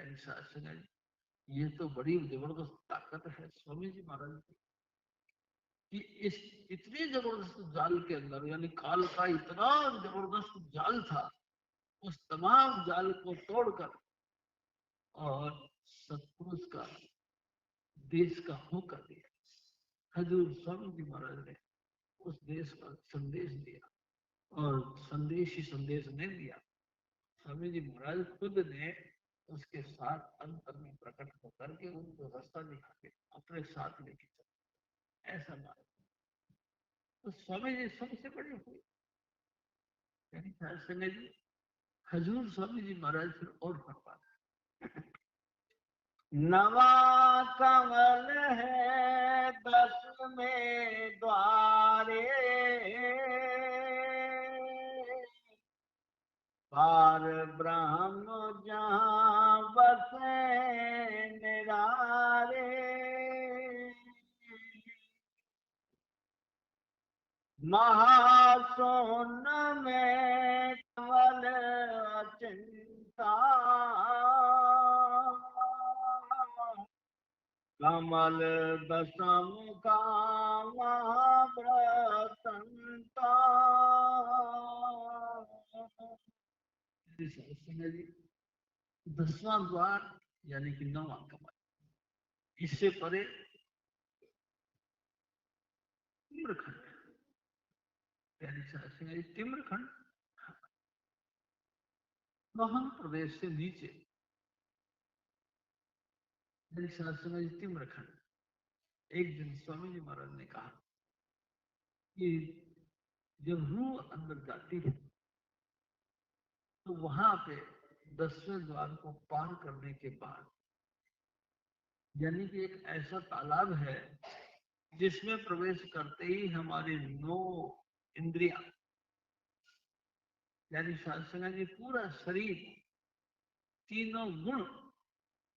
प्यारी साध संगत जी, ये तो बड़ी जबरदस्त ताकत है स्वामी जी महाराज की, कि इस इतने जबरदस्त जाल के अंदर, यानी काल का इतना जबरदस्त जाल था, उस तमाम जाल को तोड़कर और सतपुरुष का देश का हो कर दिया। हजूर स्वामी जी महाराज ने उस देश का संदेश दिया, और संदेश ही संदेश नहीं दिया, स्वामी जी महाराज खुद ने उसके साथ अंतर में प्रकट होकर के उनको रास्ता दिखा के अपने साथ लेके चले, ऐसा बात। तो स्वामी जी सबसे बड़े हुए, यानी संजय जी, हजूर स्वामी जी महाराज फिर और फरमाते, नवा कमल है 10 में द्वारे, पार ब्रह्म जहाँ बसे निरारे, महासोन में कमल चिंता, कमल दशम का महाव्रतंता। जी 10वां द्वार यानी कि 9वां कमल, इससे परे तिम्रखंड, यानी तिम्रखंड महन प्रदेश से नीचे, तिम्रखंड। एक दिन स्वामी जी महाराज ने कहा कि जब रूह अंदर जाती है तो वहां पे 10वें द्वार को पार करने के बाद, यानी कि एक ऐसा तालाब है जिसमें प्रवेश करते ही हमारी 9 इंद्रियां, यानी साधना जी पूरा शरीर, तीनों गुण,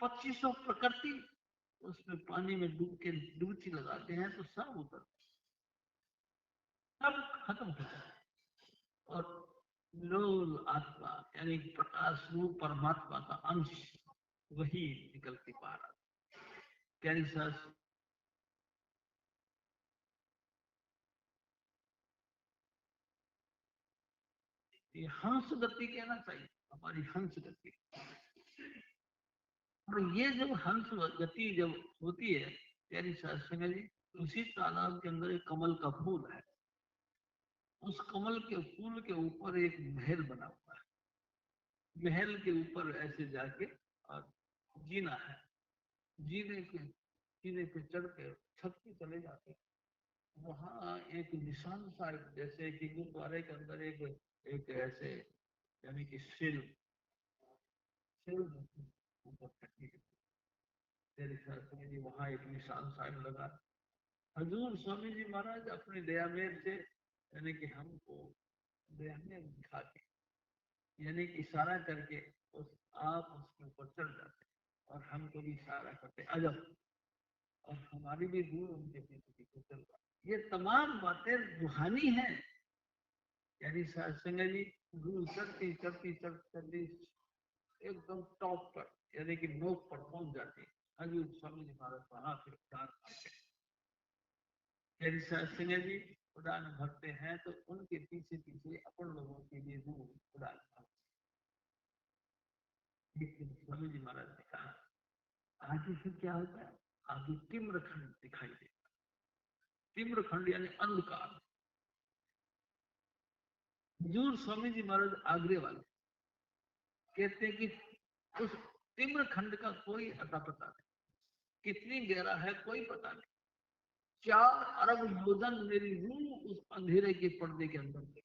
2500 प्रकृति, उसमें पानी में डूब के डुबकी लगाते हैं तो सब उतर, सब खत्म हो जाता है, और निरोल आत्मा यानी प्रकाश रूप परमात्मा का अंश वही निकल के पार आता। प्यारी सास ये हंस गति कहना चाहिए, हमारी हंस गति। और ये जब हंस गति जब होती है प्यारी सास जी, उसी तालाब के अंदर एक कमल का फूल है, उस कमल के फूल के ऊपर एक महल बना हुआ है, महल के ऊपर ऐसे जाके और जीना है, जीने पे चढ़ के छत पे चले जाते हैं, वहां एक निशान सा, जैसे कि गुरुद्वारे के अंदर एक ऐसे, यानी कि सिल ऊपर खड़ी है, वहां एक निशान साहब लगा। हजूर स्वामी जी महाराज अपनी दया में से, यानी कि हमको दया में दिखा के, यानी कि इशारा करके उस आप उसके ऊपर चढ़ जाते और हमको भी इशारा करते आ जाओ, और हमारी भी रूह उनके पीछे पीछे चल रहा। ये तमाम बातें रूहानी हैं, यानी संगत जी रूह चढ़ती चढ़ती चढ़ती एकदम टॉप पर, यानी कि नोक पर पहुंच जाती है। हजूर स्वामी जी महाराज वहां से उड़ान भरते हैं, यदि संगत जी उड़ान भरते हैं तो उनके पीछे पीछे अपन लोगों के लिए रूह उड़ान भरते। लेकिन स्वामी जी महाराज ने कहा आगे फिर क्या होता है, आगे तिम्रखंड दिखाई देता, तिम्रखंड यानी अंधकार। हजूर स्वामी जी महाराज आगरे वाले कहते हैं कि उस तिम्रखंड का कोई अता पता नहीं, कितनी गहरा है कोई पता नहीं, 4 अरब योजन मेरी रूह उस अंधेरे के पर्दे के अंदर थी,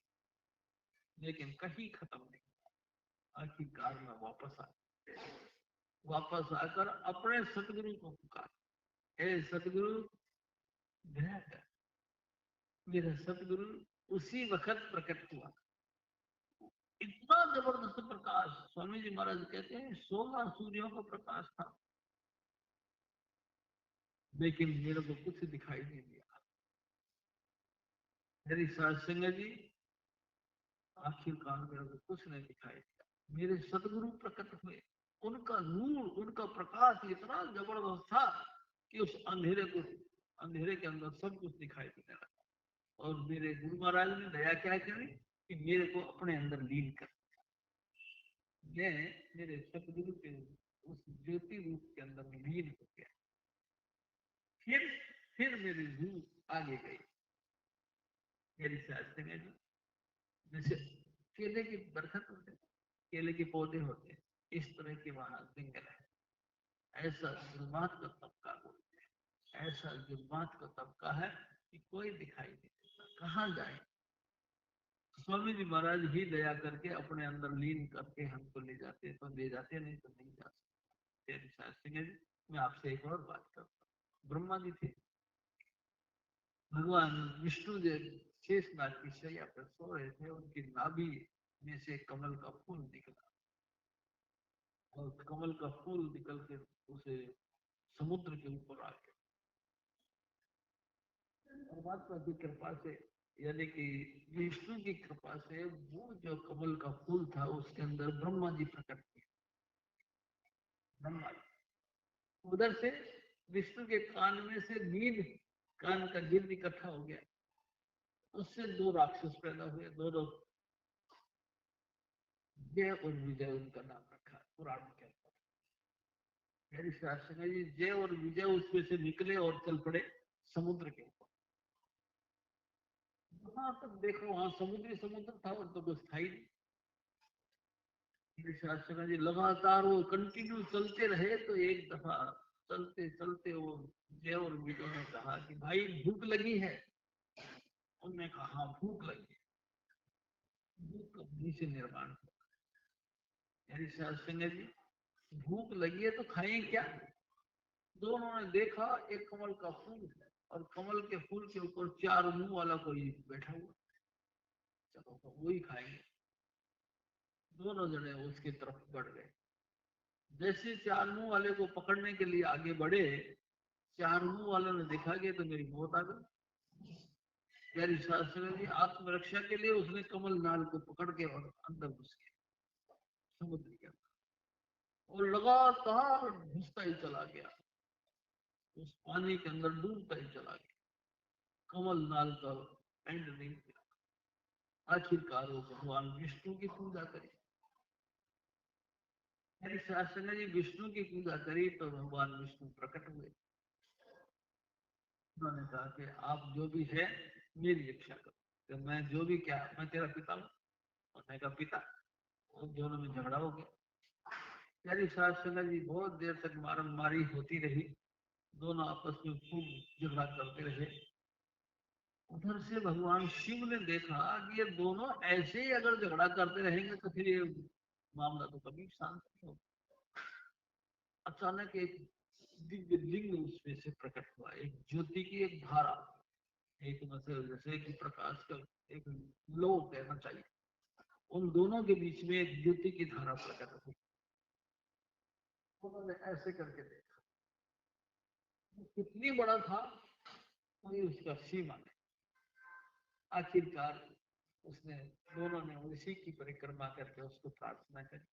लेकिन कहीं खत्म नहीं। आखिरकार में वापस आकर अपने सतगुरु को पुकार, हे सतगुरु दया कर। मेरा सतगुरु उसी वक्त प्रकट हुआ, इतना जबरदस्त प्रकाश। स्वामी जी महाराज कहते हैं 16 सूर्यों का प्रकाश था, लेकिन मेरे को कुछ दिखाई नहीं दिया। मेरी सत्संग जी आखिरकार मेरे को कुछ नहीं दिखाई दिया, मेरे सतगुरु प्रकट हुए, उनका नूर उनका प्रकाश इतना जबरदस्त था कि उस अंधेरे के अंदर सब कुछ दिखाई देने लगा। और मेरे गुरु महाराज ने दया क्या करी कि मेरे को अपने अंदर लीन कर, मैं मेरे सतगुरु के उस ज्योति रूप के अंदर लीन हो गया। फिर मेरी रूह आगे गई। मेरी शास्त्री में जैसे केले की बरखत होते, केले के पौधे होते हैं, इस तरह के वहां जंगल है। ऐसा जुल्मात का तबका बोलते हैं, ऐसा जुल्मात का तबका है कि कोई दिखाई नहीं देता, कहाँ जाए। स्वामी जी महाराज ही दया करके अपने अंदर लीन करके हमको ले जाते, तो ले जाते, नहीं तो नहीं जा सकते। शास्त्री जी, मैं आपसे एक और बात करता हूँ। ब्रह्मा जी थे, भगवान विष्णु देव शेषनाग की शैया पर सो रहे थे, उनकी नाभि में से कमल का फूल निकला और कमल का फूल निकल के उसे समुद्र के ऊपर आ गया। परमात्मा की कृपा से, यानी कि विष्णु की कृपा से, वो जो कमल का फूल था उसके अंदर ब्रह्मा जी प्रकट हुए। ब्रह्मा जी उधर से विष्णु के कान में से नील कान का गिर इकट्ठा हो गया, उससे दो राक्षस पैदा हुए, दोनों जय और विजय उनका नाम रखा पुराण के अंदर। मेरी शास्त्री जी, जय और विजय उसमें से निकले और चल पड़े समुद्र के ऊपर। वहां तक देखो, वहां समुद्र था और तो कुछ था ही नहीं। मेरी शास्त्री जी लगातार वो कंटिन्यू चलते रहे, तो एक दफा चलते चलते वो जय और विजय ने कहा कि भाई भूख लगी है। उन्होंने कहा हाँ भूख लगी। भूख कभी से निर्माण हो। मेरी शास्त्री जी, भूख लगी है तो खाएं क्या। दोनों ने देखा एक कमल का फूल है और कमल के फूल के ऊपर चार मुंह वाला कोई बैठा हुआ, चलो तो वही खाएंगे। दोनों जने उसकी तरफ बढ़ गए। जैसे चार मुंह वाले को पकड़ने के लिए आगे बढ़े, चार मुंह वाले ने देखा कि तो मेरी मौत आ गई। मेरी शास्त्री जी, आत्मरक्षा के लिए उसने कमल नाल को पकड़ के और अंदर घुस गया समुद्र के अंदर, और लगातार घुसता ही चला गया, उस पानी के अंदर डूबता ही चला गया। कमल नाल का एंड नहीं किया। आखिरकार वो भगवान विष्णु की पूजा करी। मेरी शास्त्री जी विष्णु की पूजा करी तो भगवान विष्णु प्रकट हुए। उन्होंने कहा कि आप जो भी है मेरी रक्षा करो। तो मैं जो भी, क्या मैं तेरा पिता हूँ। उन्होंने कहा पिता। और दोनों में झगड़ा हो गया। मेरी शास्त्री जी बहुत देर तक मारम मारी होती रही, दोनों आपस में खूब झगड़ा करते रहे। उधर से भगवान शिव ने देखा कि ये दोनों ऐसे ही अगर झगड़ा करते रहेंगे तो फिर ये मामला तो कभी शांत नहीं होगा। अचानक एक दिव्य लिंग उसमें से प्रकट हुआ, एक ज्योति की एक धारा, एक मतलब जैसे कि प्रकाश का एक लो कहना चाहिए, उन दोनों के बीच में एक ज्योति की धारा प्रकट हुई। उन्होंने ऐसे करके देखा, कितनी बड़ा था कोई उसका सीमा नहीं। आखिरकार उसने, दोनों ने उसी की परिक्रमा करके उसको प्रार्थना करी।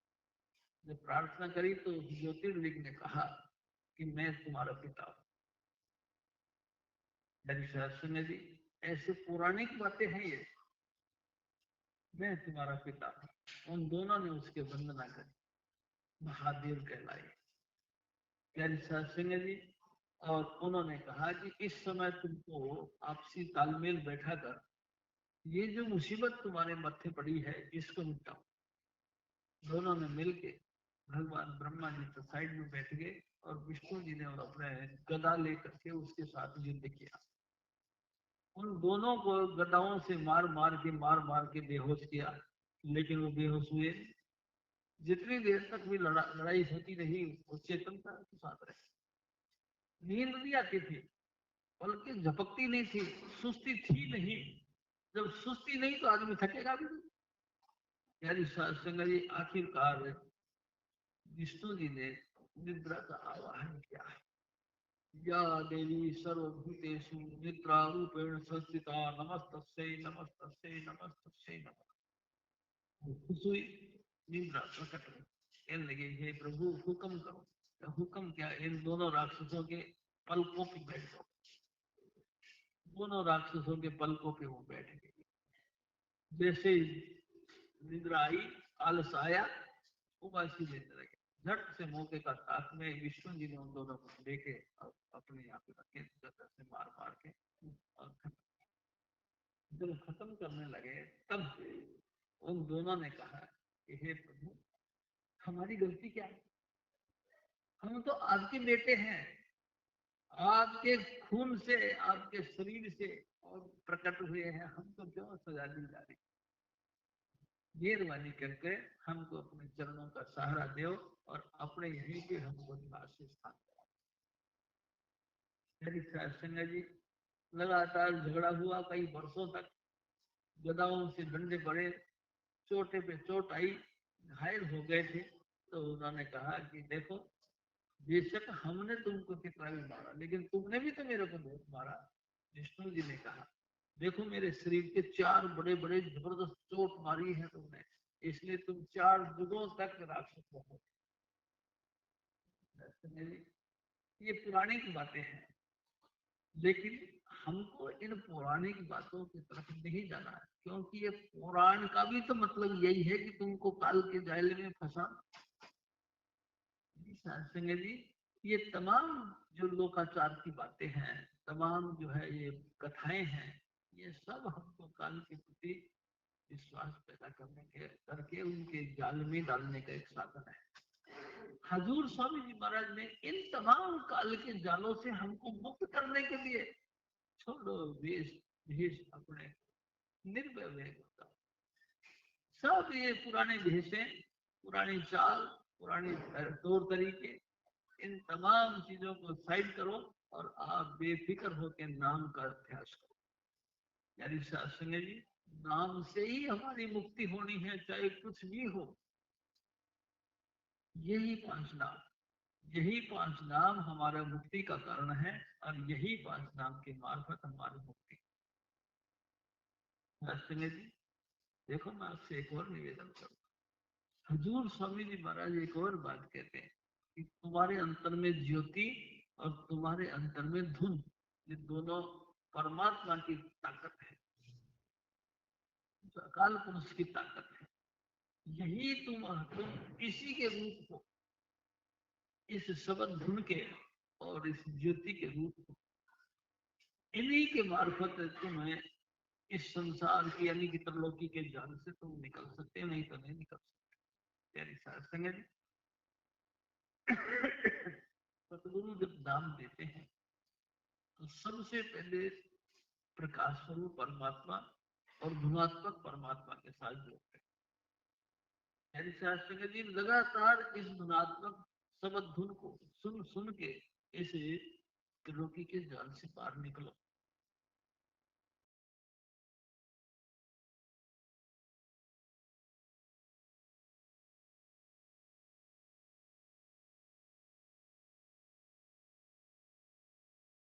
जब प्रार्थना करी तो ज्योतिर्लिंग ने कहा कि मैं तुम्हारा पिता हूँ। सुने जी, ऐसे पौराणिक बातें हैं ये, मैं तुम्हारा पिता हूँ। उन दोनों ने उसके वंदना करी, महादेव कहलाए। प्यारी सिंह जी, और उन्होंने कहा कि इस समय तुमको आपसी तालमेल बैठा कर ये जो मुसीबत तुम्हारे मत्थे पड़ी है इसको निपटाओ। दोनों ने मिलके, भगवान ब्रह्मा जी तो साइड में बैठ गए और विष्णु जी ने अपने गदा लेकर के उसके साथ युद्ध किया। उन दोनों को गदाओं से मार मार के बेहोश किया, लेकिन वो बेहोश हुए। जितनी देर तक भी लड़ाई होती रही वो चेतनता के साथ रहे। नींद नहीं आती थी, बल्कि झपकती नहीं थी, सुस्ती थी नहीं। जब सुस्ती नहीं तो आदमी थकेगा भी नहीं। यानी संग जी, आखिरकार विष्णु जी ने निद्रा का आवाहन किया है। या देवी सर्वभूतेषु निद्रा रूपेण संस्थिता नमस्तस्यै नमस्तस्यै नमस्तस्यै नमः। खुश हुई, निद्रा प्रकट हुई, कहने लगे हे प्रभु हुक्म करो। हुक्म क्या, इन दोनों राक्षसों के पलकों पे बैठ जाओ। दोनों राक्षसों के पलकों पे वो बैठ गए। जैसे निद्रा आई, आलस आया, उबासी लेने लगे। झट से मौके का साथ में विष्णु जी ने उन दोनों को लेके अपने यहाँ पे रखे, से मार मार के और जब खत्म करने लगे, तब उन दोनों ने कहा कि हे प्रभु, हमारी गलती क्या है? हम तो आपके बेटे हैं, आपके खून से, आपके शरीर से और प्रकट हुए हैं, हमको क्यों सजा दी जा रही? मेहरबानी करके हमको अपने चरणों का सहारा दो और अपने यहीं पे हमको निवास स्थान दो। जी लगातार झगड़ा हुआ कई वर्षों तक, गदाओं से डंडे पड़े, चोटे पे चोट आई, घायल हो गए थे। तो उन्होंने कहा कि देखो, बेशक हमने तुमको कितना भी मारा, लेकिन तुमने भी तो मेरे को बहुत मारा। विष्णु जी ने कहा, देखो मेरे शरीर के 4 बड़े बड़े जबरदस्त चोट मारी है तुमने, इसलिए तुम 4 युगों तक राक्षस रहो। ये पौराणिक बातें हैं, लेकिन हमको इन पौराणिक बातों की तरफ नहीं जाना है, क्योंकि ये पुराण का भी तो मतलब यही है कि तुमको काल के जाल में फंसा। संजय जी, ये तमाम जो लोकाचार की बातें हैं, तमाम जो है ये कथाएं हैं, ये सब हमको काल के प्रति विश्वास पैदा करने के करके उनके जाल में डालने का एक साधन है। हजूर स्वामी जी महाराज ने इन तमाम काल के जालों से हमको मुक्त करने के लिए, छोड़ो वेश भेष अपने, निर्भय वेग होता, सब ये पुराने भेषें, पुरानी चाल, पुरानी तौर तरीके, इन तमाम चीजों को साइड करो और आप बेफिक्र होकर नाम का अभ्यास करो। यानी संजय जी, नाम से ही हमारी मुक्ति होनी है, चाहे कुछ भी हो। यही 5 नाम, यही 5 नाम हमारा मुक्ति का कारण है, और यही 5 नाम के मार्फत हमारी मुक्ति। संजय जी देखो, मैं आपसे एक और निवेदन करूंगा। हजूर स्वामी जी महाराज एक और बात कहते हैं कि तुम्हारे अंतर में ज्योति और तुम्हारे अंतर में धुन, ये दोनों परमात्मा की ताकत है, अकाल पुरुष की ताकत है। यही तुम इसी के रूप हो, इस शब्द धुन के और इस ज्योति के रूप हो। इन्हीं के मार्फत तुम्हें इस संसार की यानी कि त्रिलोकी के जाल से तुम निकल सकते हो, नहीं तो नहीं निकल सकते। प्यारी साध संगत, सतगुरु जब नाम देते हैं तो सबसे पहले प्रकाश स्वरूप परमात्मा और गुणात्मक परमात्मा के साथ जोड़ते हैं। प्यारी साध संगत जी, लगातार इस गुणात्मक शब्द धुन को सुन सुन के इस त्रिलोकी के जाल से बाहर निकलो।